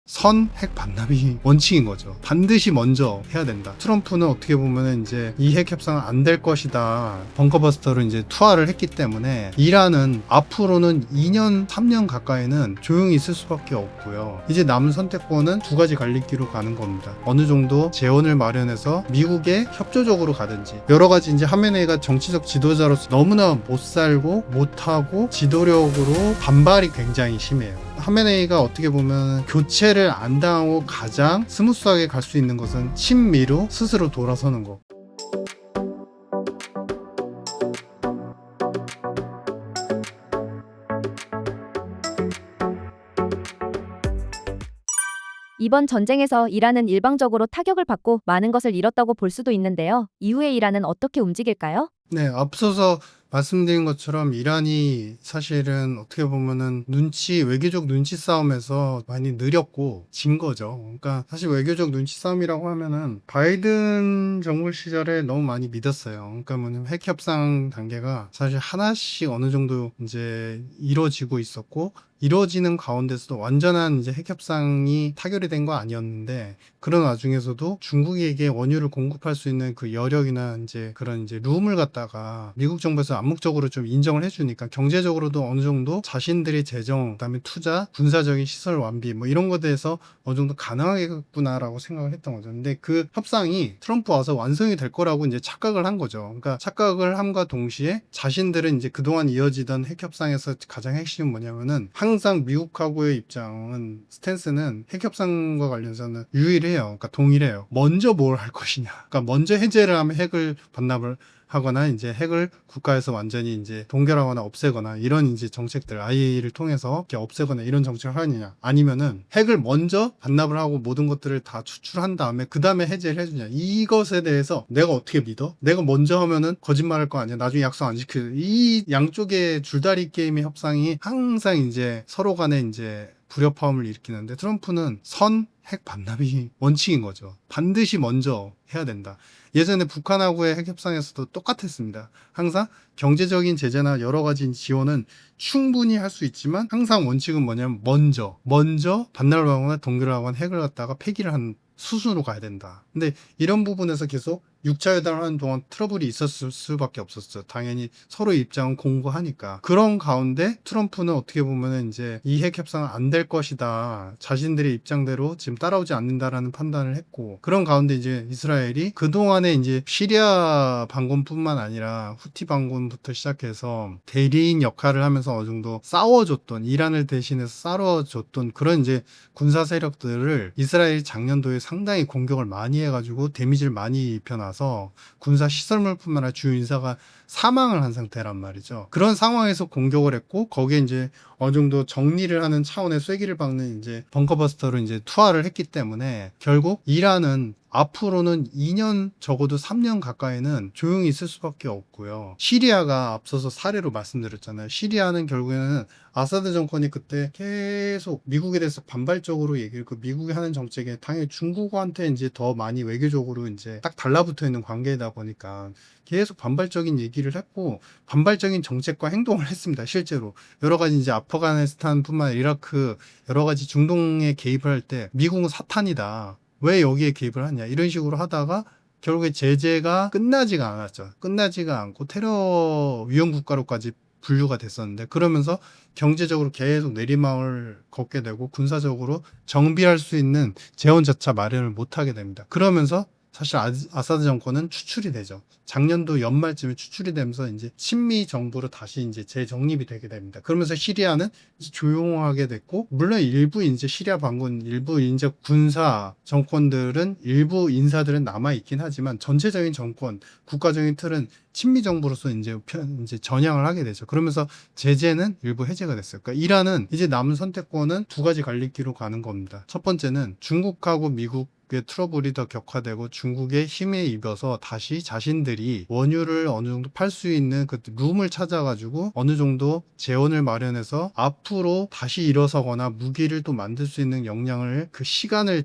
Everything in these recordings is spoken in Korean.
선, 핵 반납이 원칙인 거죠. 반드시 먼저 해야 된다. 트럼프는 어떻게 보면은 이제 이 핵 협상은 안 될 것이다. 벙커버스터를 이제 투하를 했기 때문에 이란은 앞으로는 2년, 3년 가까이는 조용히 있을 수밖에 없고요. 이제 남은 선택권은 두 가지 갈림길로 가는 겁니다. 어느 정도 재원을 마련해서 미국에 협조적으로 가든지, 여러 가지 이제 하메네이가 정치적 지도자로서 너무나 못 살고 못하고 지도력으로 반발이 굉장히 심해요. 하메네이가 어떻게 보면 교체를 안 당하고 가장 스무스하게 갈 수 있는 것은 친미로 스스로 돌아서는 거. 이번 전쟁에서 이란은 일방적으로 타격을 받고 많은 것을 잃었다고 볼 수도 있는데요. 이후에 이란은 어떻게 움직일까요? 네, 앞서서 말씀드린 것처럼 이란이 사실은 어떻게 보면은 외교적 눈치 싸움에서 많이 느렸고 진 거죠. 그러니까 사실 외교적 눈치 싸움이라고 하면은 바이든 정부 시절에 너무 많이 믿었어요. 그러니까 뭐냐면 핵 협상 단계가 사실 하나씩 어느 정도 이제 이루어지고 있었고, 이루어지는 가운데서도 완전한 이제 핵 협상이 타결이 된 거 아니었는데, 그런 와중에서도 중국에게 원유를 공급할 수 있는 그 여력이나 이제 그런 이제 룸을 갖다가 미국 정부에서 암묵적으로 좀 인정을 해주니까 경제적으로도 어느 정도 자신들의 재정, 그다음에 투자, 군사적인 시설 완비 뭐 이런 것에 대해서 어느 정도 가능하겠구나라고 생각을 했던 거죠. 근데 그 협상이 트럼프 와서 완성이 될 거라고 이제 착각을 한 거죠. 그러니까 착각을 함과 동시에 자신들은 이제 그동안 이어지던 핵 협상에서 가장 핵심은 뭐냐면은 항상 미국하고의 입장은 스탠스는 핵 협상과 관련해서는 유일해요. 그러니까 동일해요. 먼저 뭘 할 것이냐. 그러니까 먼저 해제를 하면 핵을 반납을 하거나 이제 핵을 국가에서 완전히 이제 동결하거나 없애거나 이런 이제 정책들 IAEA를 통해서 이렇게 없애거나 이런 정책을 하느냐, 아니면은 핵을 먼저 반납을 하고 모든 것들을 다 추출한 다음에 그 다음에 해제를 해주냐. 이것에 대해서 내가 어떻게 믿어? 내가 먼저 하면은 거짓말할 거 아니야. 나중에 약속 안 지켜. 이 양쪽의 줄다리 게임의 협상이 항상 이제 서로 간에 이제 불협화음을 일으키는데, 트럼프는 선, 핵 반납이 원칙인 거죠. 반드시 먼저 해야 된다. 예전에 북한하고의 핵 협상에서도 똑같았습니다. 항상 경제적인 제재나 여러 가지 지원은 충분히 할 수 있지만 항상 원칙은 뭐냐면 먼저 반납을 하거나 동결을 하거나 핵을 갖다가 폐기를 한 수순으로 가야 된다. 근데 이런 부분에서 계속 6차 회담을 하는 동안 트러블이 있었을 수밖에 없었어요. 당연히 서로의 입장은 공고하니까. 그런 가운데 트럼프는 어떻게 보면은 이제 이 핵 협상은 안 될 것이다. 자신들의 입장대로 지금 따라오지 않는다라는 판단을 했고, 그런 가운데 이제 이스라엘이 그동안에 이제 시리아 반군뿐만 아니라 후티 반군부터 시작해서 대리인 역할을 하면서 어느 정도 싸워줬던, 이란을 대신해서 싸워줬던 그런 이제 군사 세력들을 이스라엘이 작년도에 상당히 공격을 많이 해가지고 데미지를 많이 입혀놔서 군사 시설물뿐만 아니라 주요 인사가 사망을 한 상태란 말이죠. 그런 상황에서 공격을 했고, 거기에 이제 어느 정도 정리를 하는 차원의 쐐기를 박는 이제 벙커버스터를 이제 투하를 했기 때문에 결국 이란은 앞으로는 2년, 적어도 3년 가까이는 조용히 있을 수밖에 없고요. 시리아가 앞서서 사례로 말씀드렸잖아요. 시리아는 결국에는 아사드 정권이 그때 계속 미국에 대해서 반발적으로 얘기를, 그 미국이 하는 정책에 당연히 중국한테 이제 더 많이 외교적으로 이제 딱 달라붙어 있는 관계이다 보니까 계속 반발적인 얘기를 했고, 반발적인 정책과 행동을 했습니다. 실제로 여러 가지 이제 아프가니스탄뿐만 아니라 이라크, 여러 가지 중동에 개입을 할 때 미국은 사탄이다, 왜 여기에 개입을 하냐, 이런 식으로 하다가 결국에 제재가 끝나지가 않았죠. 끝나지가 않고 테러 위험 국가로까지 분류가 됐었는데, 그러면서 경제적으로 계속 내리막을 걷게 되고 군사적으로 정비할 수 있는 재원조차 마련을 못하게 됩니다. 그러면서 사실 아사드 정권은 추출이 되죠. 작년도 연말쯤에 추출이 되면서 이제 친미 정부로 다시 이제 재정립이 되게 됩니다. 그러면서 시리아는 이제 조용하게 됐고, 물론 일부 이제 시리아 반군, 일부 이제 군사 정권들은, 일부 인사들은 남아 있긴 하지만 전체적인 정권, 국가적인 틀은 친미 정부로서 이제 전향을 하게 되죠. 그러면서 제재는 일부 해제가 됐어요. 그러니까 이란은 이제 남은 선택권은 두 가지 갈림길로 가는 겁니다. 첫 번째는 중국하고 미국 의 트러블이 더 격화되고 중국의 힘에 입어서 다시 자신들이 원유를 어느 정도 팔 수 있는 그 룸을 찾아가지고 어느 정도 재원을 마련해서 앞으로 다시 일어서거나 무기를 또 만들 수 있는 역량을, 그 시간을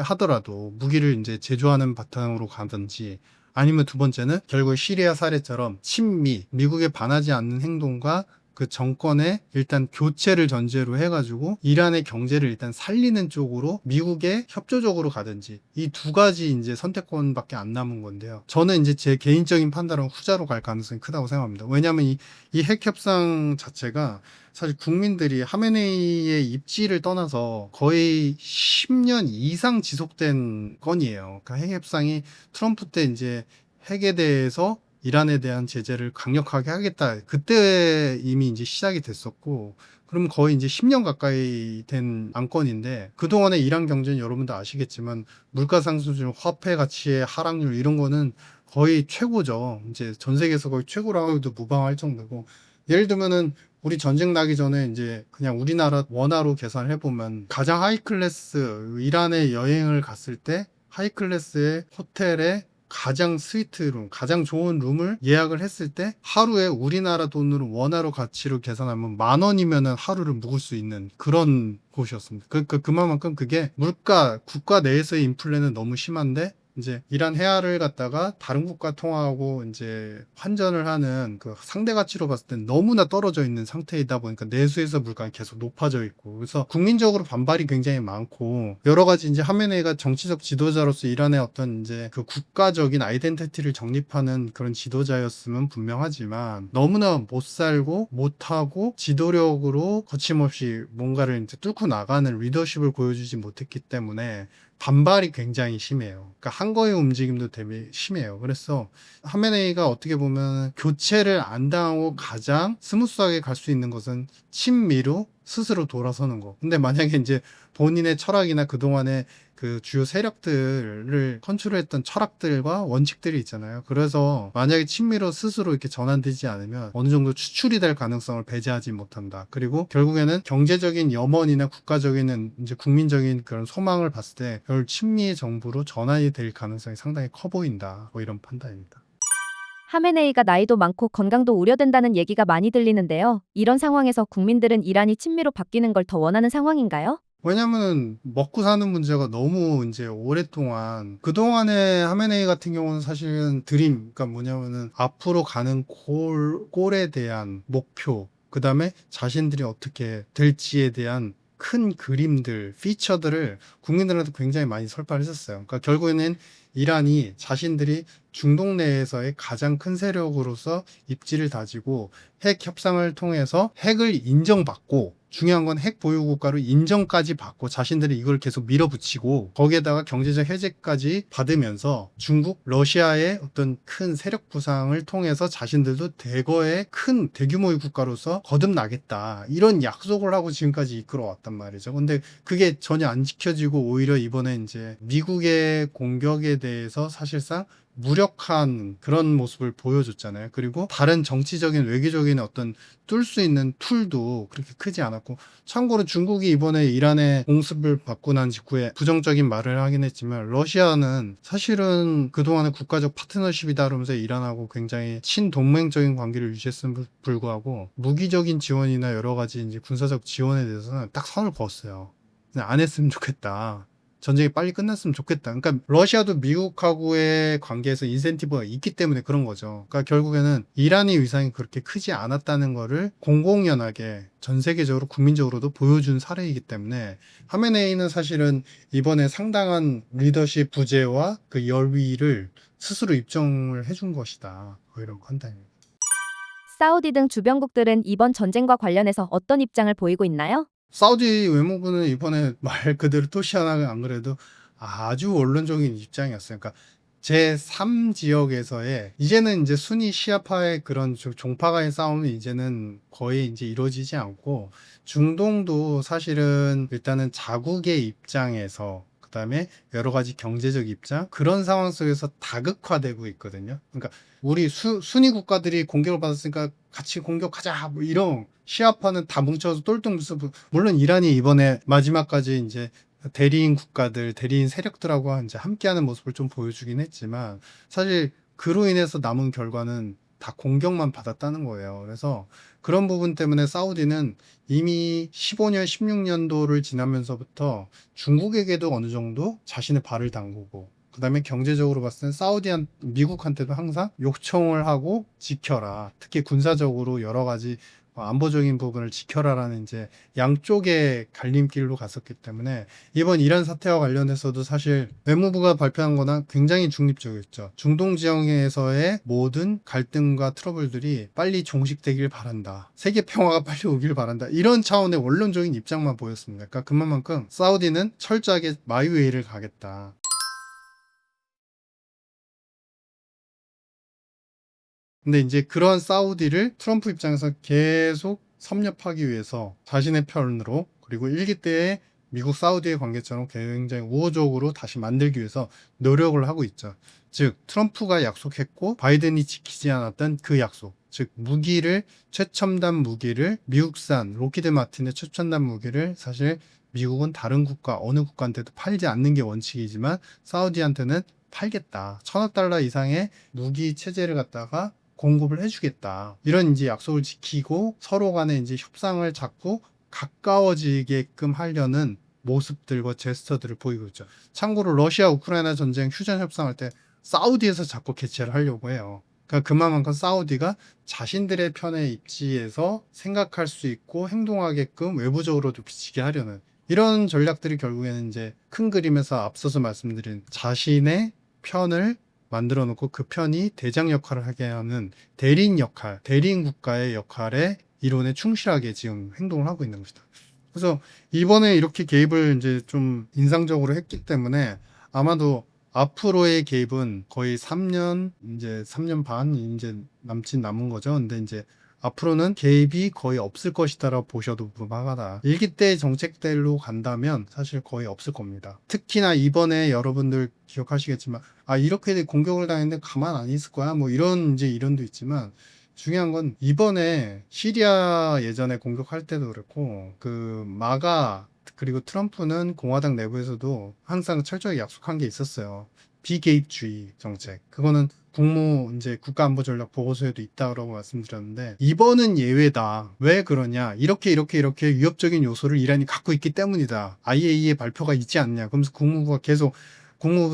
하더라도 무기를 이제 제조하는 바탕으로 가든지, 아니면 두 번째는 결국 시리아 사례처럼 친미, 미국에 반하지 않는 행동과 그 정권의 일단 교체를 전제로 해가지고 이란의 경제를 일단 살리는 쪽으로 미국에 협조적으로 가든지 이 두 가지 이제 선택권밖에 안 남은 건데요. 저는 이제 제 개인적인 판단은 후자로 갈 가능성이 크다고 생각합니다. 왜냐하면 이 핵 협상 자체가 사실 국민들이 하메네이의 입지를 떠나서 거의 10년 이상 지속된 건이에요. 그러니까 핵 협상이 트럼프 때 이제 핵에 대해서 이란에 대한 제재를 강력하게 하겠다. 그때 이미 이제 시작이 됐었고, 그럼 거의 이제 10년 가까이 된 안건인데, 그동안의 이란 경제는 여러분도 아시겠지만, 물가 상승 중 화폐 가치의 하락률 이런 거는 거의 최고죠. 이제 전 세계에서 거의 최고라고 해도 무방할 정도고, 예를 들면은 우리 전쟁 나기 전에 이제 그냥 우리나라 원화로 계산을 해보면 가장 하이 클래스 이란에 여행을 갔을 때 하이 클래스의 호텔에 가장 스위트룸, 가장 좋은 룸을 예약을 했을 때 하루에 우리나라 돈으로 원화로 가치로 계산하면 10,000원이면은 하루를 묵을 수 있는 그런 곳이었습니다. 그러니까 그만큼 그게 물가, 국가 내에서의 인플레는 너무 심한데 이제 이란 헤아를 갖다가 다른 국가 통화하고 이제 환전을 하는 그 상대 가치로 봤을 땐 너무나 떨어져 있는 상태이다 보니까 내수에서 물가는 계속 높아져 있고 그래서 국민적으로 반발이 굉장히 많고 여러 가지 이제 하메네이가 정치적 지도자로서 이란의 어떤 이제 그 국가적인 아이덴티티를 정립하는 그런 지도자였으면 분명하지만 너무나 못 살고 못하고 지도력으로 거침없이 뭔가를 이제 뚫고 나가는 리더십을 보여주지 못했기 때문에 반발이 굉장히 심해요. 그러니까 한거의 움직임도 되게 심해요. 그래서 하메네이가 어떻게 보면 교체를 안 당하고 가장 스무스하게 갈 수 있는 것은 친미로 스스로 돌아서는 거. 근데 만약에 이제 본인의 철학이나 그동안의 그 주요 세력들을 컨트롤했던 철학들과 원칙들이 있잖아요. 그래서 만약에 친미로 스스로 이렇게 전환되지 않으면 어느 정도 추출이 될 가능성을 배제하지 못한다. 그리고 결국에는 경제적인 염원이나 국가적인 이제 국민적인 그런 소망을 봤을 때 결국 친미 정부로 전환이 될 가능성이 상당히 커 보인다. 뭐 이런 판단입니다. 하메네이가 나이도 많고 건강도 우려된다는 얘기가 많이 들리는데요. 이런 상황에서 국민들은 이란이 친미로 바뀌는 걸 더 원하는 상황인가요? 왜냐면 먹고 사는 문제가 너무 이제 오랫동안 그동안의 하메네이 같은 경우는 사실은 드림 그러니까 뭐냐면은 앞으로 가는 골에 대한 목표 그다음에 자신들이 어떻게 될지에 대한 큰 그림들, 피처들을 국민들한테 굉장히 많이 설파를 했었어요. 그러니까 결국에는 이란이 자신들이 중동 내에서의 가장 큰 세력으로서 입지를 다지고 핵 협상을 통해서 핵을 인정받고 중요한 건 핵 보유 국가로 인정까지 받고 자신들이 이걸 계속 밀어붙이고 거기에다가 경제적 혜택까지 받으면서 중국, 러시아의 어떤 큰 세력 부상을 통해서 자신들도 대거의 큰 대규모의 국가로서 거듭나겠다. 이런 약속을 하고 지금까지 이끌어왔단 말이죠. 근데 그게 전혀 안 지켜지고 오히려 이번에 이제 미국의 공격에 대해서 사실상 무력한 그런 모습을 보여줬잖아요. 그리고 다른 정치적인 외교적인 어떤 뚫을 수 있는 툴도 그렇게 크지 않았고 참고로 중국이 이번에 이란의 공습을 받고 난 직후에 부정적인 말을 하긴 했지만 러시아는 사실은 그동안의 국가적 파트너십이다 그러면서 이란하고 굉장히 친동맹적인 관계를 유지했음에도 불구하고 무기적인 지원이나 여러 가지 이제 군사적 지원에 대해서는 딱 선을 그었어요. 그냥 안 했으면 좋겠다. 전쟁이 빨리 끝났으면 좋겠다. 그러니까 러시아도 미국하고의 관계에서 인센티브가 있기 때문에 그런 거죠. 그러니까 결국에는 이란의 위상이 그렇게 크지 않았다는 거를 공공연하게 전 세계적으로 국민적으로도 보여준 사례이기 때문에 하메네이는 사실은 이번에 상당한 리더십 부재와 그 열위를 스스로 입증을 해준 것이다. 뭐 이런 판단입니다. 사우디 등 주변국들은 이번 전쟁과 관련해서 어떤 입장을 보이고 있나요? 사우디 외무부는 이번에 말 그대로 토시아나가 안 그래도 아주 원론적인 입장이었어요. 그러니까 제3지역에서의 이제는 이제 순위 시아파의 그런 종파 간의 싸움은 이제는 거의 이제 이루어지지 않고 중동도 사실은 일단은 자국의 입장에서 그다음에 여러 가지 경제적 입장 그런 상황 속에서 다극화되고 있거든요. 그러니까 우리 순위 국가들이 공격을 받았으니까 같이 공격하자 뭐 이런 시아파는 다 뭉쳐서 똘똘 뭉쳐서 물론 이란이 이번에 마지막까지 이제 대리인 국가들, 대리인 세력들하고 이제 함께하는 모습을 좀 보여주긴 했지만 사실 그로 인해서 남은 결과는 다 공격만 받았다는 거예요. 그래서 그런 부분 때문에 사우디는 이미 15년, 16년도를 지나면서부터 중국에게도 어느 정도 자신의 발을 담그고 그다음에 경제적으로 봤을 땐 미국한테도 항상 요청을 하고 지켜라. 특히 군사적으로 여러 가지 안보적인 부분을 지켜라라는 이제 양쪽의 갈림길로 갔었기 때문에 이번 이란 사태와 관련해서도 사실 외무부가 발표한 거나 굉장히 중립적이었죠. 중동 지역에서의 모든 갈등과 트러블들이 빨리 종식되길 바란다. 세계 평화가 빨리 오길 바란다. 이런 차원의 원론적인 입장만 보였습니다. 그러니까 그만큼 사우디는 철저하게 마이웨이를 가겠다. 근데 이제 그러한 사우디를 트럼프 입장에서 계속 섭렵하기 위해서 자신의 편으로, 그리고 일기 때의 미국 사우디의 관계처럼 굉장히 우호적으로 다시 만들기 위해서 노력을 하고 있죠. 즉 트럼프가 약속했고 바이든이 지키지 않았던 그 약속, 즉 최첨단 무기를, 미국산 로키드 마틴의 최첨단 무기를 사실 미국은 다른 국가 어느 국가한테도 팔지 않는 게 원칙이지만 사우디한테는 팔겠다. 1,000억 달러 이상의 무기 체제를 갖다가 공급을 해주겠다. 이런 이제 약속을 지키고 서로 간에 이제 협상을 자꾸 가까워지게끔 하려는 모습들과 제스처들을 보이고 있죠. 참고로 러시아 우크라이나 전쟁 휴전 협상할 때 사우디에서 자꾸 개최를 하려고 해요. 그러니까 그만큼 사우디가 자신들의 편에 입지해서 생각할 수 있고 행동하게끔 외부적으로도 비치게 하려는 이런 전략들이 결국에는 이제 큰 그림에서 앞서서 말씀드린 자신의 편을 만들어 놓고 그 편이 대장 역할을 하게 하는 대리인 역할, 대리인 국가의 역할에 이론에 충실하게 지금 행동을 하고 있는 것이다. 그래서 이번에 이렇게 개입을 이제 좀 인상적으로 했기 때문에 아마도 앞으로의 개입은 거의 3년, 이제 3년 반 이제 남은 거죠. 근데 이제 앞으로는 개입이 거의 없을 것이다라고 보셔도 무방하다. 일기 때 정책대로 간다면 사실 거의 없을 겁니다. 특히나 이번에 여러분들 기억하시겠지만 이렇게 공격을 당했는데 가만 안 있을 거야 뭐 이런 이제 이론도 있지만 중요한 건 이번에 시리아 예전에 공격할 때도 그렇고 그 마가 그리고 트럼프는 공화당 내부에서도 항상 철저히 약속한 게 있었어요. 비개입주의 정책. 그거는 이제 국가안보전략 보고서에도 있다고 말씀드렸는데 이번은 예외다. 왜 그러냐? 이렇게 위협적인 요소를 이란이 갖고 있기 때문이다. IAEA 발표가 있지 않냐? 그러면서 국무부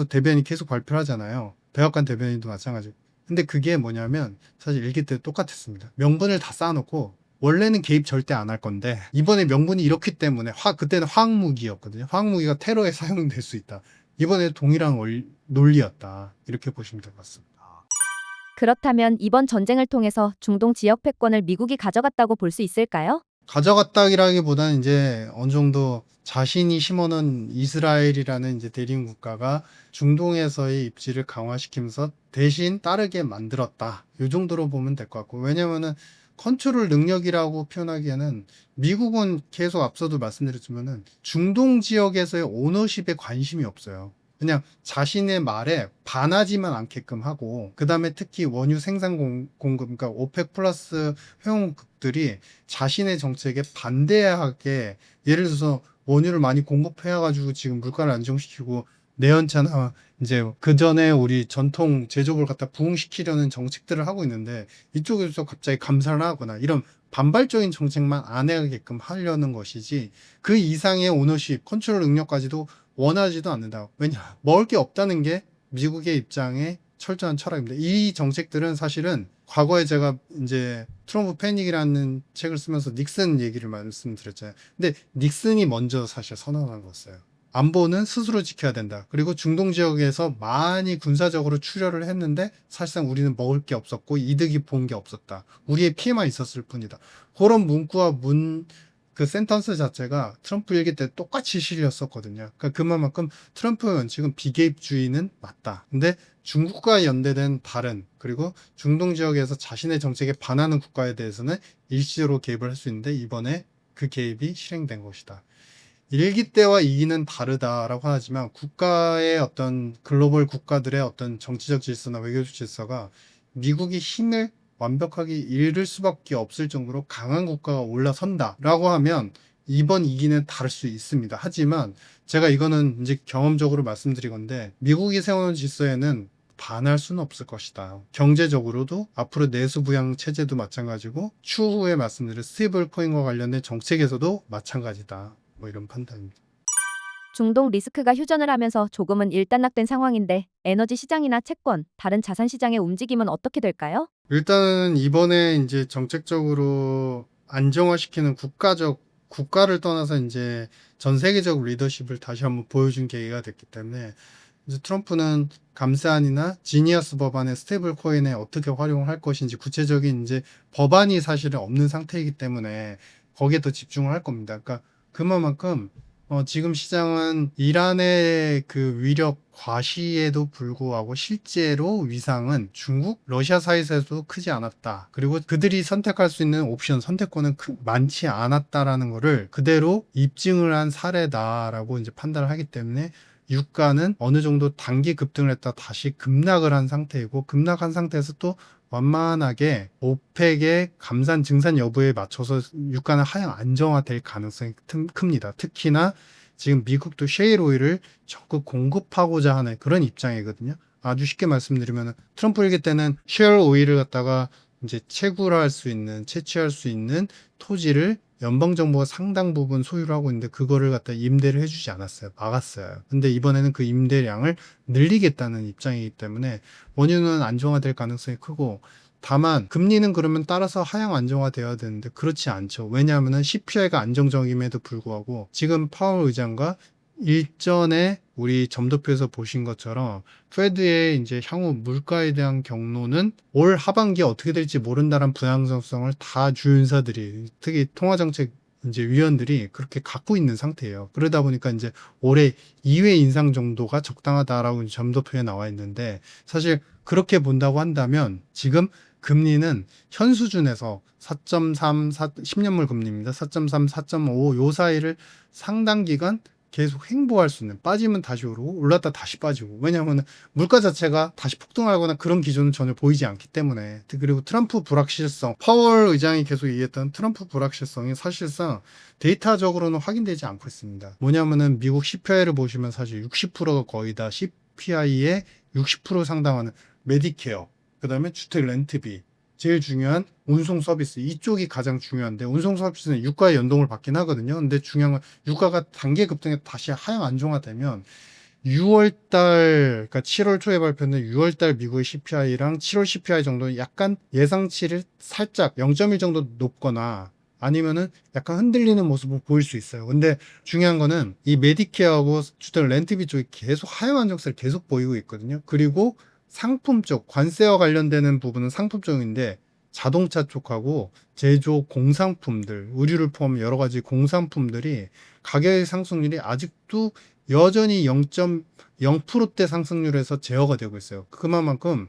대변인이 계속 발표를 하잖아요. 백악관 대변인도 마찬가지고. 근데 그게 뭐냐면 사실 일기 때 똑같았습니다. 명분을 다 쌓아놓고 원래는 개입 절대 안 할 건데 이번에 명분이 이렇기 때문에 그때는 화학무기였거든요. 화학무기가 테러에 사용될 수 있다. 이번에 동일한 논리였다. 이렇게 보시면 될 것 같습니다. 그렇다면 이번 전쟁을 통해서 중동 지역 패권을 미국이 가져갔다고 볼 수 있을까요? 가져갔다기라기보다는 이제 어느 정도 자신이 심어놓은 이스라엘이라는 이제 대리인 국가가 중동에서의 입지를 강화시키면서 대신 따르게 만들었다. 이 정도로 보면 될 것 같고, 왜냐면은 컨트롤 능력이라고 표현하기에는 미국은 계속 앞서도 말씀드렸지만은 중동 지역에서의 오너십에 관심이 없어요. 그냥 자신의 말에 반하지만 않게끔 하고, 그 다음에 특히 원유 생산 공급, 그러니까 오펙 플러스 회원국들이 자신의 정책에 반대하게, 예를 들어서 원유를 많이 공급해가지고 지금 물가를 안정시키고 내연차나 이제 그 전에 우리 전통 제조업을 갖다 부흥시키려는 정책들을 하고 있는데 이쪽에서 갑자기 감산을 하거나 이런 반발적인 정책만 안 하게끔 하려는 것이지 그 이상의 오너십, 컨트롤 능력까지도 원하지도 않는다. 왜냐? 먹을 게 없다는 게 미국의 입장의 철저한 철학입니다. 이 정책들은 사실은 과거에 제가 이제 트럼프 패닉이라는 책을 쓰면서 닉슨 얘기를 말씀드렸잖아요. 근데 닉슨이 먼저 사실 선언한 거였어요. 안보는 스스로 지켜야 된다. 그리고 중동 지역에서 많이 군사적으로 출혈을 했는데 사실상 우리는 먹을 게 없었고 이득이 본 게 없었다. 우리의 피해만 있었을 뿐이다. 그런 문구와 그 센턴스 자체가 트럼프 일기 때 똑같이 실렸었거든요. 그러니까 그만큼 트럼프의 원칙은 비개입주의는 맞다. 근데 중국과 연대된 다른, 그리고 중동 지역에서 자신의 정책에 반하는 국가에 대해서는 일시적으로 개입을 할 수 있는데 이번에 그 개입이 실행된 것이다. 일기 때와 이기는 다르다라고 하지만 국가의 어떤 글로벌 국가들의 어떤 정치적 질서나 외교적 질서가 미국이 힘을 완벽하게 잃을 수밖에 없을 정도로 강한 국가가 올라선다라고 하면 이번 이기는 다를 수 있습니다. 하지만 제가 이거는 이제 경험적으로 말씀드린 건데 미국이 세워놓은 질서에는 반할 수는 없을 것이다. 경제적으로도 앞으로 내수 부양 체제도 마찬가지고 추후에 말씀드린 스테이블 코인과 관련된 정책에서도 마찬가지다. 뭐 이런 판단입니다. 중동 리스크가 휴전을 하면서 조금은 일단락된 상황인데 에너지 시장이나 채권, 다른 자산 시장의 움직임은 어떻게 될까요? 일단은 이번에 이제 정책적으로 안정화시키는 국가를 떠나서 이제 전 세계적 리더십을 다시 한번 보여준 계기가 됐기 때문에 이제 트럼프는 감세안이나 지니어스 법안의 스테이블 코인에 어떻게 활용을 할 것인지 구체적인 이제 법안이 사실은 없는 상태이기 때문에 거기에 더 집중을 할 겁니다. 그러니까 그만큼 지금 시장은 이란의 그 위력 과시에도 불구하고 실제로 위상은 중국, 러시아 사이에서도 크지 않았다. 그리고 그들이 선택할 수 있는 옵션, 선택권은 많지 않았다라는 거를 그대로 입증을 한 사례다라고 이제 판단을 하기 때문에 유가는 어느 정도 단기 급등을 했다 다시 급락을 한 상태이고 급락한 상태에서 또 완만하게 오펙의 감산 증산 여부에 맞춰서 유가는 하향 안정화될 가능성이 큽니다. 특히나 지금 미국도 셰일 오일을 적극 공급하고자 하는 그런 입장이거든요. 아주 쉽게 말씀드리면 트럼프 일기 때는 셰일 오일을 갖다가 이제 채취할 수 있는 토지를 연방정부가 상당 부분 소유를 하고 있는데 그거를 갖다 임대를 해주지 않았어요. 막았어요. 근데 이번에는 그 임대량을 늘리겠다는 입장이기 때문에 원유는 안정화될 가능성이 크고 다만 금리는 그러면 따라서 하향 안정화되어야 되는데 그렇지 않죠. 왜냐하면 CPI가 안정적임에도 불구하고 지금 파월 의장과 일전에 우리 점도표에서 보신 것처럼 페드의 이제 향후 물가에 대한 경로는 올 하반기에 어떻게 될지 모른다는 불안정성을 다 주요인사들이 특히 통화정책 이제 위원들이 그렇게 갖고 있는 상태예요. 그러다 보니까 이제 올해 2회 인상 정도가 적당하다라고 점도표에 나와 있는데 사실 그렇게 본다고 한다면 지금 금리는 현 수준에서 4.3, 10년물 금리입니다. 4.3, 4.5 요 사이를 상당 기간 계속 횡보할 수 있는 빠지면 다시 오르고 올랐다 다시 빠지고 왜냐하면 물가 자체가 다시 폭등하거나 그런 기조는 전혀 보이지 않기 때문에 그리고 트럼프 불확실성 파월 의장이 계속 얘기했던 트럼프 불확실성이 사실상 데이터적으로는 확인되지 않고 있습니다. 뭐냐면은 미국 CPI를 보시면 사실 60%가 거의 다 CPI의 60% 상당하는 메디케어 그 다음에 주택 렌트비 제일 중요한 운송 서비스 이쪽이 가장 중요한데 운송 서비스는 유가에 연동을 받긴 하거든요. 근데 중요한 건 유가가 단계 급등에 다시 하향 안정화되면 6월달 그러니까 7월 초에 발표된 6월달 미국의 CPI랑 7월 CPI 정도는 약간 예상치를 살짝 0.1 정도 높거나 아니면은 약간 흔들리는 모습을 보일 수 있어요. 근데 중요한 거는 이 메디케어하고 주택 렌트비 쪽이 계속 하향 안정세를 계속 보이고 있거든요. 그리고 상품 쪽, 관세와 관련되는 부분은 상품 쪽인데 자동차 쪽하고 제조 공산품들, 의류를 포함한 여러 가지 공산품들이 가격의 상승률이 아직도 여전히 0.0%대 상승률에서 제어가 되고 있어요. 그만큼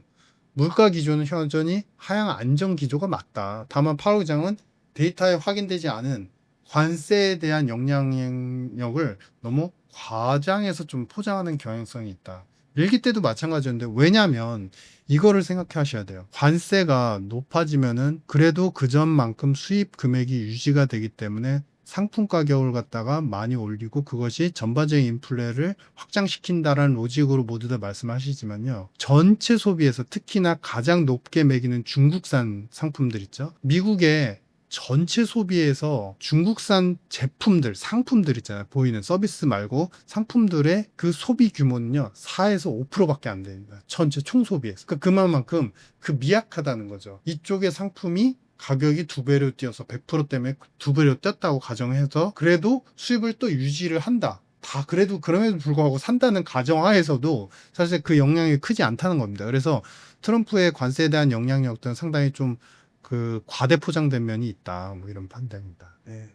물가 기조는 여전히 하향 안정 기조가 맞다. 다만 파월 의장은 데이터에 확인되지 않은 관세에 대한 영향력을 너무 과장해서 좀 포장하는 경향성이 있다. 일기 때도 마찬가지였는데 왜냐면 이거를 생각해 하셔야 돼요. 관세가 높아지면은 그래도 그 전만큼 수입 금액이 유지가 되기 때문에 상품 가격을 갖다가 많이 올리고 그것이 전반적인 인플레를 확장시킨다라는 로직으로 모두 다 말씀하시지만요. 전체 소비에서 특히나 가장 높게 매기는 중국산 상품들 있죠. 미국의 전체 소비에서 중국산 제품들, 상품들 있잖아요. 보이는 서비스 말고 상품들의 그 소비 규모는요. 4에서 5%밖에 안 됩니다. 전체 총소비에서. 그러니까 그만큼 그 미약하다는 거죠. 이쪽의 상품이 가격이 2배로 뛰어서 100% 때문에 2배로 뛰었다고 가정해서 그래도 수입을 또 유지를 한다. 다 그래도 그럼에도 불구하고 산다는 가정하에서도 사실 그 영향이 크지 않다는 겁니다. 그래서 트럼프의 관세에 대한 영향력들은 상당히 좀 그 과대 포장된 면이 있다. 뭐 이런 판단입니다. 네.